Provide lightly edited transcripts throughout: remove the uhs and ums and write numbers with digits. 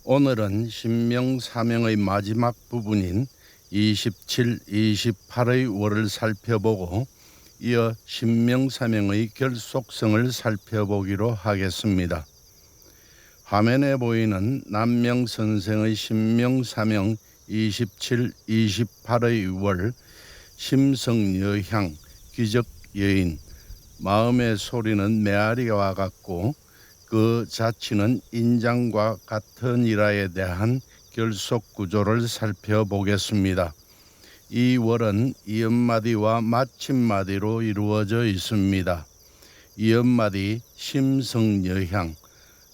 오늘은 신명사명의 마지막 부분인 27, 28의 월을 살펴보고 이어 신명사명의 결속성을 살펴보기로 하겠습니다. 화면에 보이는 남명선생의 신명사명 27, 28의 월, 심성여향, 기적여인, 마음의 소리는 메아리와 같고 그 자치는 인장과 같으니라에 대한 결속 구조를 살펴보겠습니다. 이 월은 이음마디와 마침마디로 이루어져 있습니다. 이음마디 심성여향,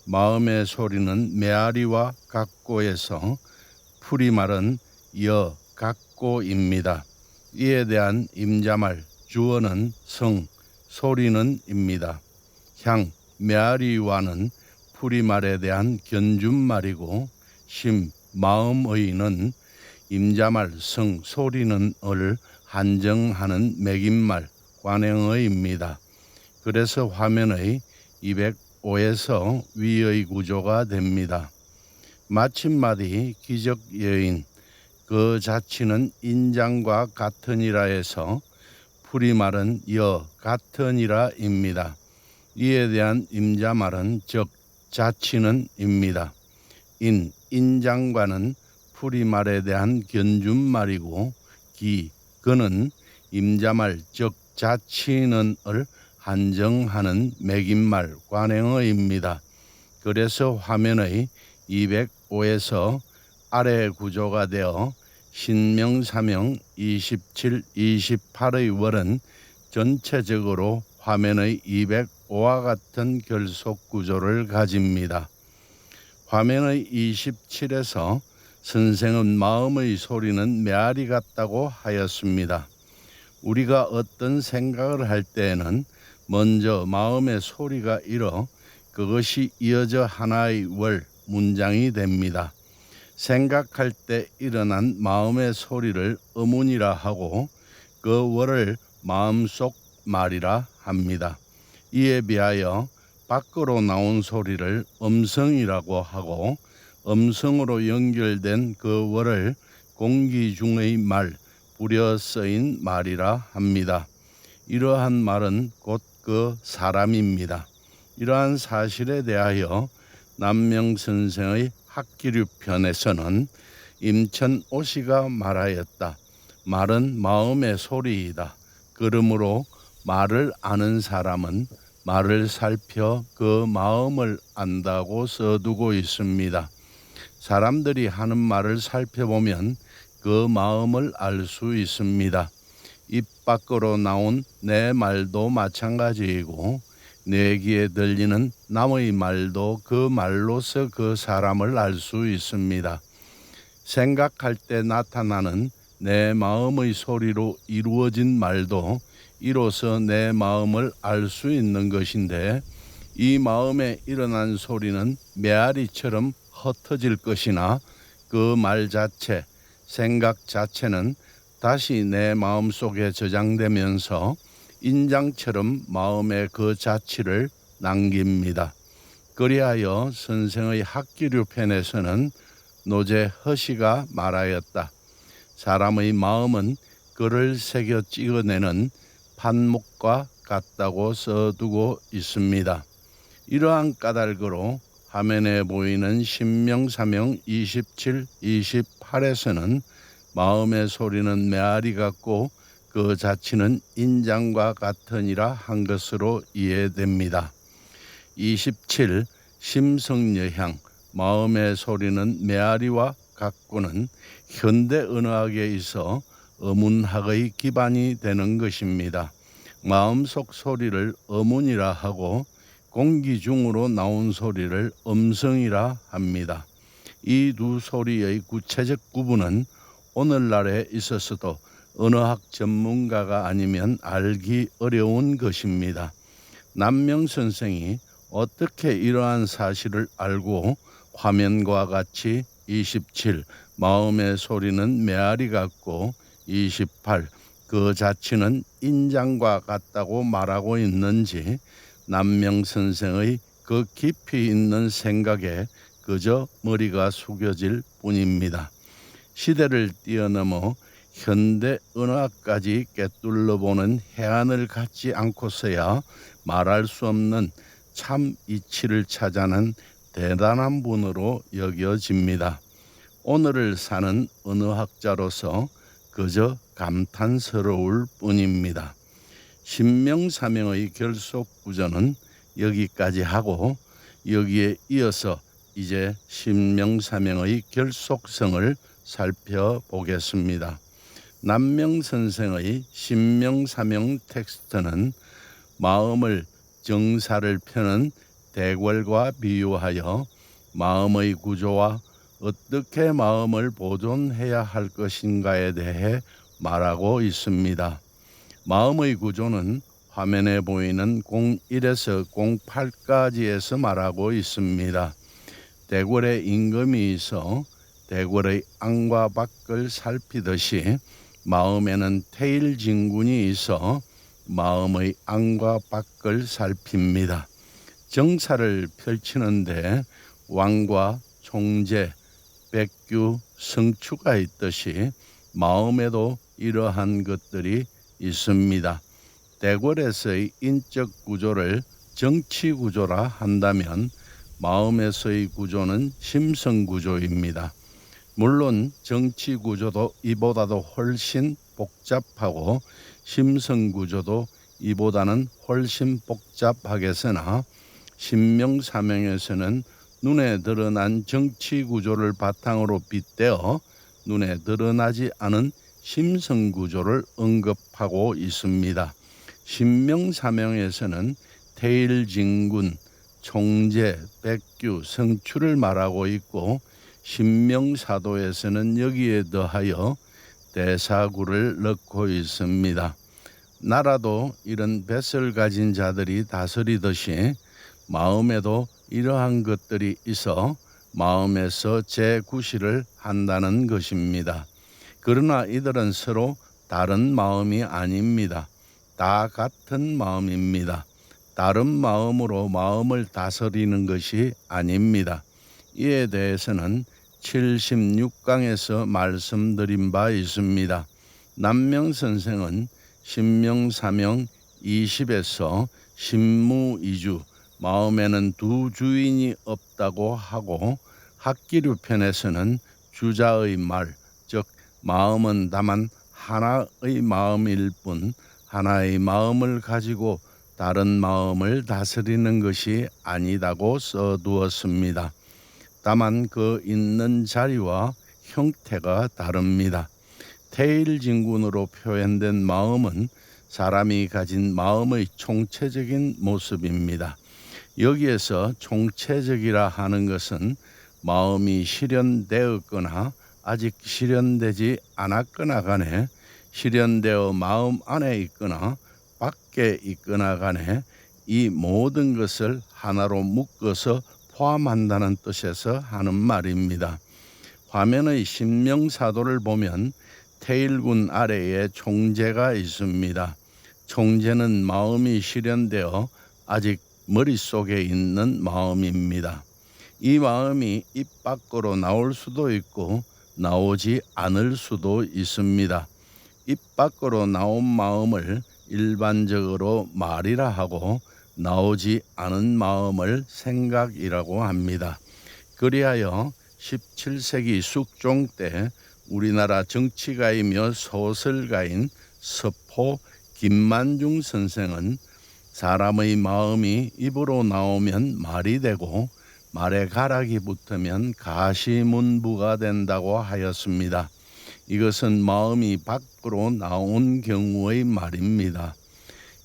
마음의 소리는 메아리와 같고에서 풀이말은 여, 같고입니다. 이에 대한 임자말, 주어는 성, 소리는 입니다. 향, 메아리와는 풀이말에 대한 견준말이고 심, 마음의는 임자말, 성, 소리는 을 한정하는 매김말, 관행어입니다. 그래서 화면의 205에서 위의 구조가 됩니다. 마침마디 기적여인, 그 자치는 인장과 같으니라에서 풀이말은 여, 같으니라입니다. 이에 대한 임자말은 즉, 자치는 입니다. 인장과는 풀이말에 대한 견준말이고 기, 그는 임자말 즉 자치는 을 한정하는 매김말, 관행어입니다. 그래서 화면의 205에서 아래 구조가 되어 신명사명 27, 28의 월은 전체적으로 화면의 205와 같은 결속 구조를 가집니다. 화면의 27에서 선생은 마음의 소리는 메아리 같다고 하였습니다. 우리가 어떤 생각을 할 때에는 먼저 마음의 소리가 일어 그것이 이어져 하나의 월, 문장이 됩니다. 생각할 때 일어난 마음의 소리를 어문이라 하고 그 월을 마음속 말이라 합니다. 이에 비하여 밖으로 나온 소리를 음성이라고 하고 음성으로 연결된 그 월을 공기 중의 말, 부려 쓰인 말이라 합니다. 이러한 말은 곧 그 사람입니다. 이러한 사실에 대하여 남명선생의 학기류편에서는 임천오씨가 말하였다. 말은 마음의 소리이다. 그러므로 말을 아는 사람은 말을 살펴 그 마음을 안다고 써두고 있습니다. 사람들이 하는 말을 살펴보면 그 마음을 알 수 있습니다. 입 밖으로 나온 내 말도 마찬가지이고 내 귀에 들리는 남의 말도 그 말로서 그 사람을 알 수 있습니다. 생각할 때 나타나는 내 마음의 소리로 이루어진 말도 이로써 내 마음을 알 수 있는 것인데 이 마음에 일어난 소리는 메아리처럼 흩어질 것이나 그 말 자체, 생각 자체는 다시 내 마음속에 저장되면서 인장처럼 마음의 그 자취를 남깁니다. 그리하여 선생의 학기류편에서는 노제 허시가 말하였다. 사람의 마음은 글을 새겨 찍어내는 판목과 같다고 써두고 있습니다. 이러한 까닭으로 화면에 보이는 신명사명 27, 28에서는 마음의 소리는 메아리 같고 그 자치는 인장과 같으니라 한 것으로 이해됩니다. 27. 심성여향, 마음의 소리는 메아리와 같고는 현대 언어학에 있어 어문학의 기반이 되는 것입니다. 마음속 소리를 어문이라 하고 공기 중으로 나온 소리를 음성이라 합니다. 이 두 소리의 구체적 구분은 오늘날에 있어서도 언어학 전문가가 아니면 알기 어려운 것입니다. 남명선생이 어떻게 이러한 사실을 알고 화면과 같이 27 마음의 소리는 메아리 같고 28 그 자취는 인장과 같다고 말하고 있는지 남명선생의 그 깊이 있는 생각에 그저 머리가 숙여질 뿐입니다. 시대를 뛰어넘어 현대 은화까지 꿰뚫러보는 해안을 갖지 않고서야 말할 수 없는 참 이치를 찾아낸 대단한 분으로 여겨집니다. 오늘을 사는 언어학자로서 그저 감탄스러울 뿐입니다. 신명사명의 결속구조는 여기까지 하고 여기에 이어서 이제 신명사명의 결속성을 살펴보겠습니다. 남명선생의 신명사명 텍스트는 마음을 정사를 펴는 대궐과 비유하여 마음의 구조와 어떻게 마음을 보존해야 할 것인가에 대해 말하고 있습니다. 마음의 구조는 화면에 보이는 01에서 08까지에서 말하고 있습니다. 대궐에 임금이 있어 대궐의 안과 밖을 살피듯이 마음에는 태일진군이 있어 마음의 안과 밖을 살핍니다. 정사를 펼치는데 왕과 총재, 백규, 성추가 있듯이 마음에도 이러한 것들이 있습니다. 대궐에서의 인적 구조를 정치 구조라 한다면 마음에서의 구조는 심성 구조입니다. 물론 정치 구조도 이보다도 훨씬 복잡하고 심성 구조도 이보다는 훨씬 복잡하겠으나 신명사명에서는 눈에 드러난 정치 구조를 바탕으로 빗대어 눈에 드러나지 않은 심성 구조를 언급하고 있습니다. 신명사명에서는 태일진군, 총재, 백규, 성추를 말하고 있고 신명사도에서는 여기에 더하여 대사구를 넣고 있습니다. 나라도 이런 뱃을 가진 자들이 다스리듯이 마음에도 이러한 것들이 있어 마음에서 재구실을 한다는 것입니다. 그러나 이들은 서로 다른 마음이 아닙니다. 다 같은 마음입니다. 다른 마음으로 마음을 다스리는 것이 아닙니다. 이에 대해서는 76강에서 말씀드린 바 있습니다. 남명선생은 신명사명 20에서 신무이주, 마음에는 두 주인이 없다고 하고 학기류 편에서는 주자의 말, 즉 마음은 다만 하나의 마음일 뿐 하나의 마음을 가지고 다른 마음을 다스리는 것이 아니다고 써두었습니다. 다만 그 있는 자리와 형태가 다릅니다. 태일진군으로 표현된 마음은 사람이 가진 마음의 총체적인 모습입니다. 여기에서 총체적이라 하는 것은 마음이 실현되었거나 아직 실현되지 않았거나 간에 실현되어 마음 안에 있거나 밖에 있거나 간에 이 모든 것을 하나로 묶어서 포함한다는 뜻에서 하는 말입니다. 화면의 신명사도를 보면 태일군 아래에 총재가 있습니다. 총재는 마음이 실현되어 아직 머릿속에 있는 마음입니다. 이 마음이 입 밖으로 나올 수도 있고 나오지 않을 수도 있습니다. 입 밖으로 나온 마음을 일반적으로 말이라 하고 나오지 않은 마음을 생각이라고 합니다. 그리하여 17세기 숙종 때 우리나라 정치가이며 소설가인 서포 김만중 선생은 사람의 마음이 입으로 나오면 말이 되고 말에 가락이 붙으면 가시문부가 된다고 하였습니다. 이것은 마음이 밖으로 나온 경우의 말입니다.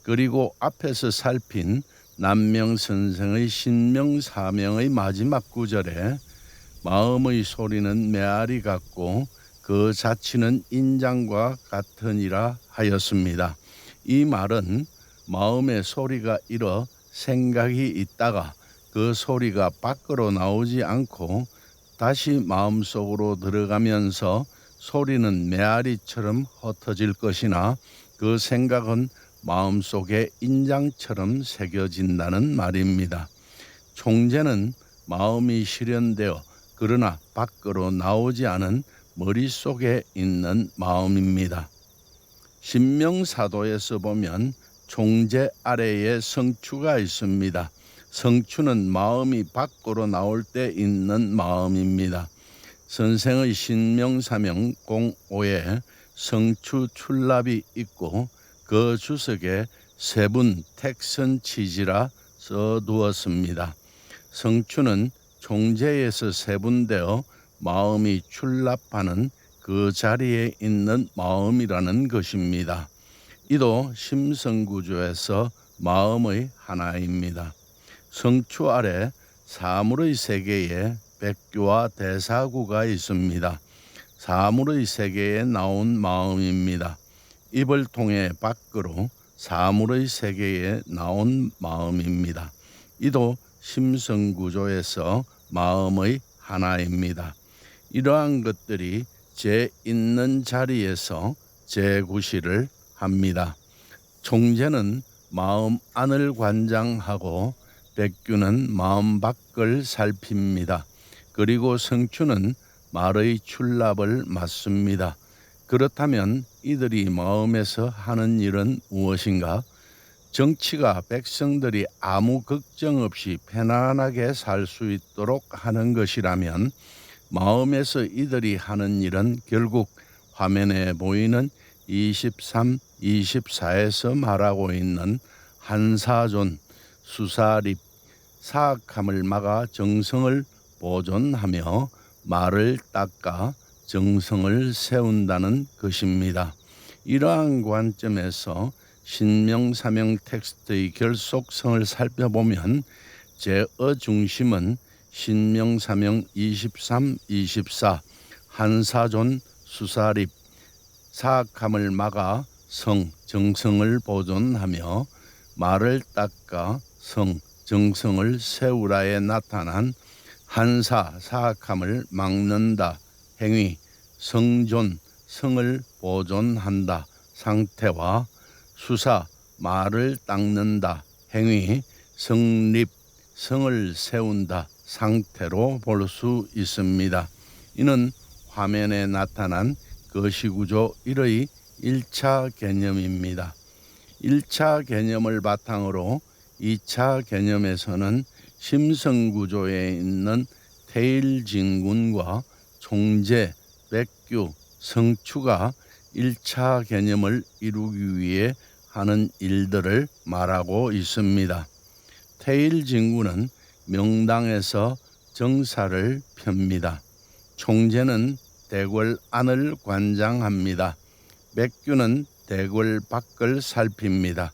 그리고 앞에서 살핀 남명선생의 신명사명의 마지막 구절에 마음의 소리는 메아리 같고 그 자취는 인장과 같으니라 하였습니다. 이 말은 마음의 소리가 일어 생각이 있다가 그 소리가 밖으로 나오지 않고 다시 마음속으로 들어가면서 소리는 메아리처럼 흩어질 것이나 그 생각은 마음속에 인장처럼 새겨진다는 말입니다. 총재는 마음이 실현되어 그러나 밖으로 나오지 않은 머릿속에 있는 마음입니다. 신명사도에서 보면 총재 아래에 성추가 있습니다. 성추는 마음이 밖으로 나올 때 있는 마음입니다. 선생의 신명사명 05에 성추 출납이 있고 그 주석에 세분 택선 치지라 써두었습니다. 성추는 총재에서 세분되어 마음이 출납하는 그 자리에 있는 마음이라는 것입니다. 이도 심성구조에서 마음의 하나입니다. 성추 아래 사물의 세계에 백규와 대사구가 있습니다. 사물의 세계에 나온 마음입니다. 입을 통해 밖으로 사물의 세계에 나온 마음입니다. 이도 심성구조에서 마음의 하나입니다. 이러한 것들이 제 있는 자리에서 재구시를 합니다. 총재는 마음 안을 관장하고 백규는 마음 밖을 살핍니다. 그리고 성추는 말의 출납을 맡습니다. 그렇다면 이들이 마음에서 하는 일은 무엇인가? 정치가 백성들이 아무 걱정 없이 편안하게 살 수 있도록 하는 것이라면 마음에서 이들이 하는 일은 결국 화면에 보이는 23, 24에서 말하고 있는 한사존, 수사립, 사악함을 막아 정성을 보존하며 말을 닦아 정성을 세운다는 것입니다. 이러한 관점에서 신명사명 텍스트의 결속성을 살펴보면 제어 중심은 신명사명 23, 24, 한사존, 수사립, 사악함을 막아 정성을 보존하며 말을 닦아 정성을 세우라에 나타난 한사, 사악함을 막는다, 행위, 성존, 성을 보존한다, 상태와 수사, 말을 닦는다, 행위, 성립, 성을 세운다, 상태로 볼 수 있습니다. 이는 화면에 나타난 거시구조 1의 1차 개념입니다. 1차 개념을 바탕으로 2차 개념에서는 심성구조에 있는 태일진군과 총재, 백규, 성추가 1차 개념을 이루기 위해 하는 일들을 말하고 있습니다. 태일진군은 명당에서 정사를 펴니다. 총재는 대궐 안을 관장합니다. 백규는 대궐 밖을 살핍니다.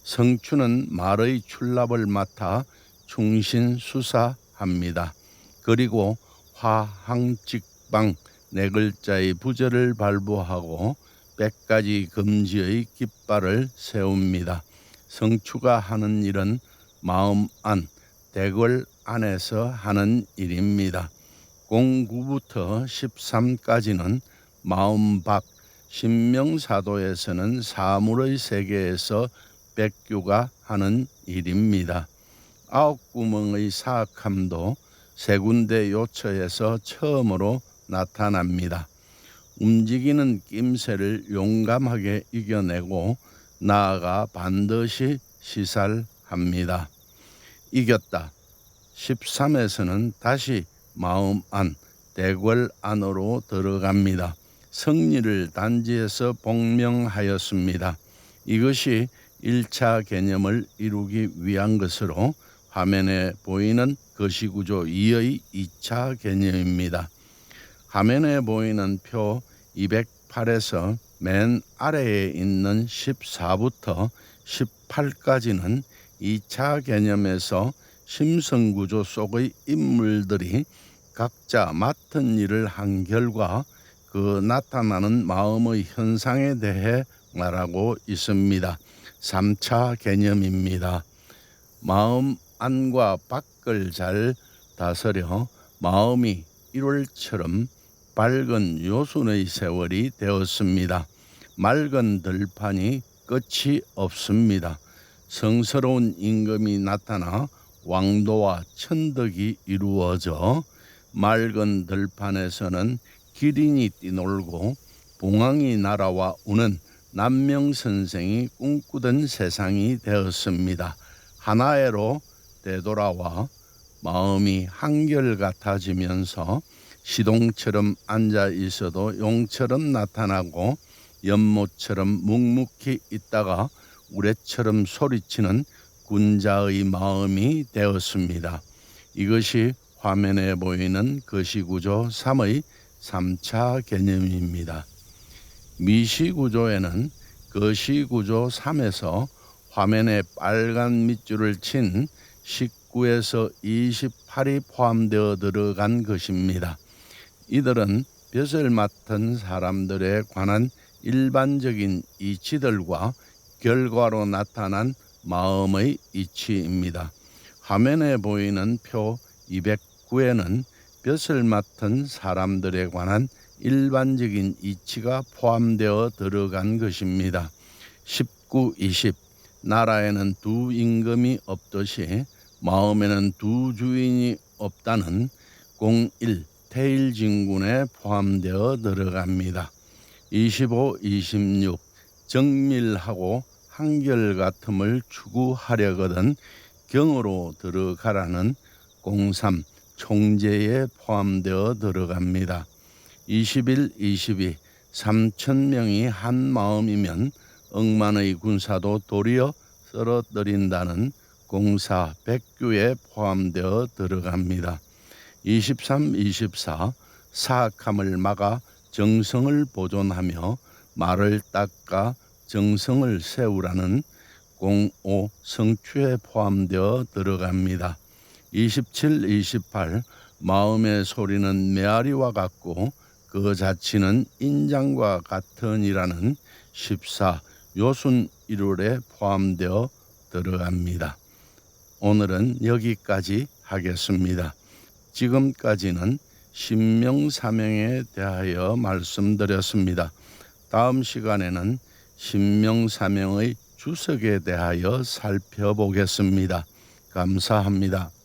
성추는 말의 출납을 맡아 충신수사합니다. 그리고 화항직방 네 글자의 부절을 발부하고 100가지 금지의 깃발을 세웁니다. 성추가 하는 일은 마음 안, 대궐 안에서 하는 일입니다. 09부터 13까지는 마음 밖, 신명사도에서는 사물의 세계에서 백규가 하는 일입니다. 9구멍의 사악함도 세 군데 요처에서 처음으로 나타납니다. 움직이는 낌새를 용감하게 이겨내고 나아가 반드시 시살합니다. 이겼다. 13에서는 다시 마음 안, 대궐 안으로 들어갑니다. 승리를 단지에서 복명하였습니다. 이것이 1차 개념을 이루기 위한 것으로 화면에 보이는 거시구조 2의 2차 개념입니다. 화면에 보이는 표 208에서 맨 아래에 있는 14부터 18까지는 2차 개념에서 심성구조 속의 인물들이 각자 맡은 일을 한 결과 그 나타나는 마음의 현상에 대해 말하고 있습니다. 3차 개념입니다. 마음 안과 밖을 잘 다스려 마음이 1월처럼 밝은 요순의 세월이 되었습니다. 맑은 들판이 끝이 없습니다. 성스러운 임금이 나타나 왕도와 천덕이 이루어져 맑은 들판에서는 기린이 뛰놀고 봉황이 날아와 우는 남명선생이 꿈꾸던 세상이 되었습니다. 하나애로 되돌아와 마음이 한결같아지면서 시동처럼 앉아 있어도 용처럼 나타나고 연못처럼 묵묵히 있다가 우레처럼 소리치는 군자의 마음이 되었습니다. 이것이 화면에 보이는 거시구조 3의 3차 개념입니다. 미시구조에는 거시구조 3에서 화면에 빨간 밑줄을 친 19에서 28이 포함되어 들어간 것입니다. 이들은 벼슬 맡은 사람들에 관한 일반적인 이치들과 결과로 나타난 마음의 이치입니다. 화면에 보이는 표 209에는 벼슬 맡은 사람들에 관한 일반적인 이치가 포함되어 들어간 것입니다. 19, 20 나라에는 두 임금이 없듯이 마음에는 두 주인이 없다는 01 태일진군에 포함되어 들어갑니다. 25, 26 정밀하고 한결같음을 추구하려거든 경으로 들어가라는 03 총재에 포함되어 들어갑니다. 21, 22 3,000명이 한 마음이면 억만의 군사도 도리어 쓰러뜨린다는 04 백규에 포함되어 들어갑니다. 23, 24 사악함을 막아 정성을 보존하며 말을 닦아 정성을 세우라는 05 성추에 포함되어 들어갑니다. 27, 28 마음의 소리는 메아리와 같고 그 자치는 인장과 같으니라는 14 요순 1월에 포함되어 들어갑니다. 오늘은 여기까지 하겠습니다. 지금까지는 신명사명에 대하여 말씀드렸습니다. 다음 시간에는 신명사명의 주석에 대하여 살펴보겠습니다. 감사합니다.